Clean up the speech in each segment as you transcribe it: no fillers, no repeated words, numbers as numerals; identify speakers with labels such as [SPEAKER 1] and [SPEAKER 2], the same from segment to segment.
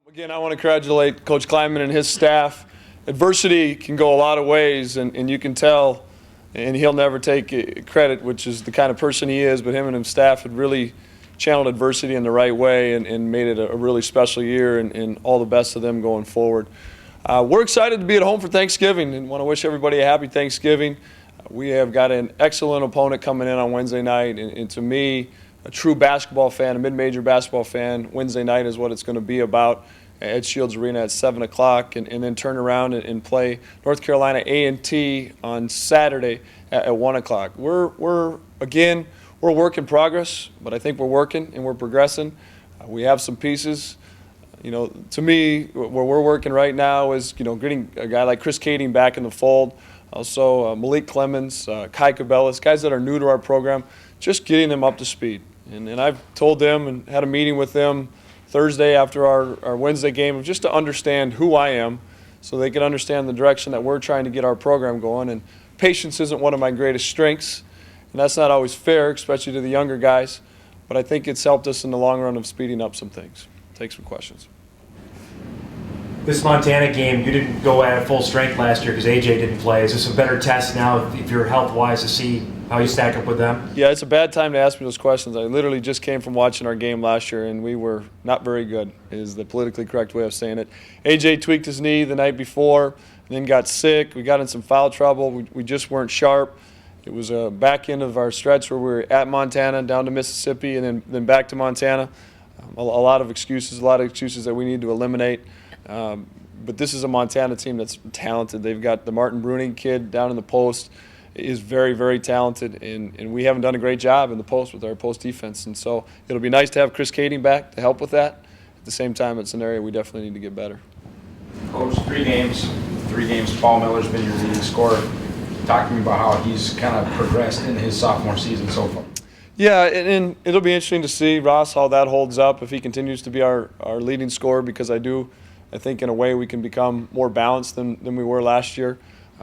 [SPEAKER 1] Again, I want to congratulate Coach Kleiman and his staff. Adversity can go a lot of ways, and you can tell, and he'll never take credit, which is the kind of person he is, but him and his staff had really channeled adversity in the right way and made it a really special year, and all the best to them going forward. We're excited to be at home for Thanksgiving and want to wish everybody a happy Thanksgiving. We have got an excellent opponent coming in on Wednesday night, and to me, a true basketball fan, a mid-major basketball fan, Wednesday night is what it's going to be about at Shields Arena at 7 o'clock, and then turn around and play North Carolina A&T on Saturday at 1 o'clock. We're a work in progress, but I think we're working and we're progressing. We have some pieces. To me, where we're working right now is, getting a guy like Chris Kading back in the fold. Also, Malik Clemens, Kai Cabellas, guys that are new to our program, just getting them up to speed. And I've told them and had a meeting with them Thursday after our Wednesday game just to understand who I am so they can understand the direction that we're trying to get our program going. And patience isn't one of my greatest strengths, and that's not always fair, especially to the younger guys. But I think it's helped us in the long run of speeding up some things. Take some questions.
[SPEAKER 2] This Montana game, you didn't go at full strength last year because AJ didn't play. Is this a better test now if you're health-wise to see how you stack up with them?
[SPEAKER 1] Yeah, it's a bad time to ask me those questions. I literally just came from watching our game last year, and we were not very good, is the politically correct way of saying it. AJ tweaked his knee the night before and then got sick. We got in some foul trouble. We just weren't sharp. It was a back end of our stretch where we were at Montana, down to Mississippi, and then back to Montana. A lot of excuses that we need to eliminate. But this is a Montana team that's talented. They've got the Martin Bruning kid down in the post, is very, very talented, and we haven't done a great job in the post with our post defense. And so it'll be nice to have Chris Kading back to help with that. At the same time, it's an area we definitely need to get better.
[SPEAKER 3] Coach, three games, Paul Miller's been your leading scorer. Talk to me about how he's kind of progressed in his sophomore season so far.
[SPEAKER 1] Yeah, and it'll be interesting to see, Ross, how that holds up if he continues to be our leading scorer, because I think in a way we can become more balanced than we were last year.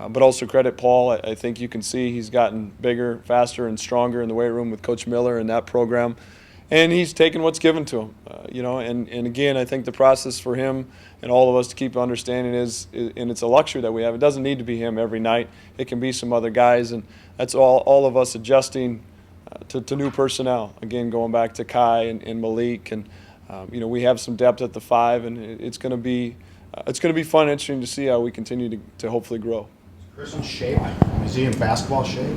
[SPEAKER 1] But also credit Paul. I think you can see he's gotten bigger, faster, and stronger in the weight room with Coach Miller and that program. And he's taken what's given to him. And again, I think the process for him and all of us to keep understanding is, and it's a luxury that we have, it doesn't need to be him every night. It can be some other guys, and that's all of us adjusting to new personnel. Again, going back to Kai and Malik, and we have some depth at the 5, and it's going to be fun and interesting to see how we continue to hopefully grow.
[SPEAKER 4] Is Chris in shape? Is he in basketball shape?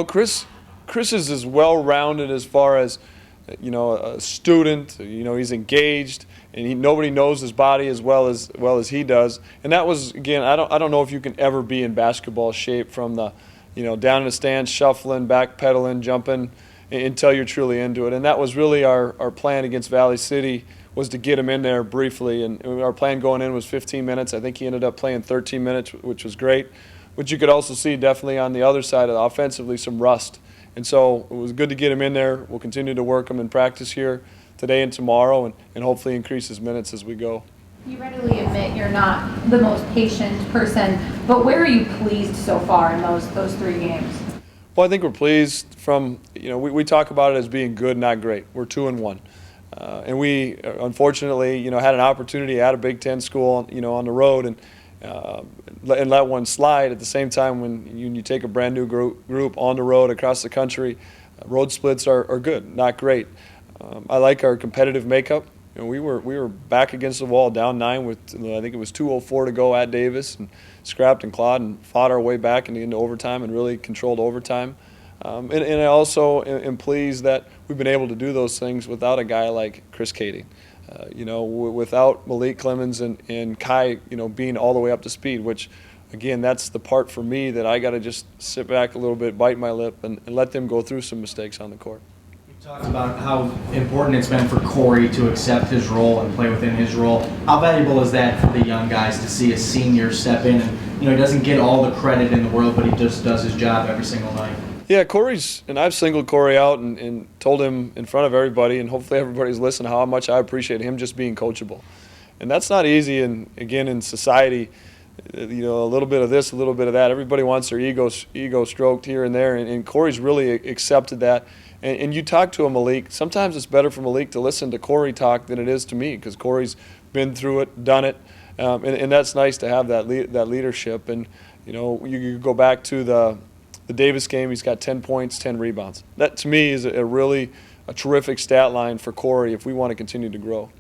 [SPEAKER 1] Chris is as well-rounded as far as a student. He's engaged, and nobody knows his body as well as he does. And that was, again, I don't know if you can ever be in basketball shape from the down in the stands, shuffling, backpedaling, jumping, until you're truly into it. And that was really our plan against Valley City, was to get him in there briefly. And our plan going in was 15 minutes. I think he ended up playing 13 minutes, which was great. But you could also see definitely on the other side of offensively some rust. And so it was good to get him in there. We'll continue to work him in practice here today and tomorrow, and hopefully increase his minutes as we go.
[SPEAKER 5] You readily admit you're not the most patient person, but where are you pleased so far in those 3 games?
[SPEAKER 1] Well, I think we're pleased from, we talk about it as being good, not great. We're 2-1. And we, unfortunately, had an opportunity at a Big Ten school, on the road, and let one slide. At the same time, when you take a brand new group on the road across the country, road splits are good, not great. I like our competitive makeup. We were back against the wall, down 9 with, I think it was 2:04 to go at Davis, and scrapped and clawed and fought our way back into overtime and really controlled overtime. And I also am pleased that we've been able to do those things without a guy like Chris Kading. Without Malik Clemens and Kai, being all the way up to speed, which, again, that's the part for me that I got to just sit back a little bit, bite my lip, and let them go through some mistakes on the court.
[SPEAKER 6] You talked about how important it's been for Corey to accept his role and play within his role. How valuable is that for the young guys to see a senior step in and, he doesn't get all the credit in the world, but he just does his job every single night?
[SPEAKER 1] Yeah, and I've singled Corey out and told him in front of everybody, and hopefully everybody's listening, how much I appreciate him just being coachable. And that's not easy, and again, in society, a little bit of this, a little bit of that. Everybody wants their ego stroked here and there, and Corey's really accepted that. And you talk to a Malik, sometimes it's better for Malik to listen to Corey talk than it is to me, because Corey's been through it, done it, and that's nice to have that leadership. And you know, you go back to the Davis game. He's got 10 points, 10 rebounds. That to me is a really terrific stat line for Corey if we want to continue to grow.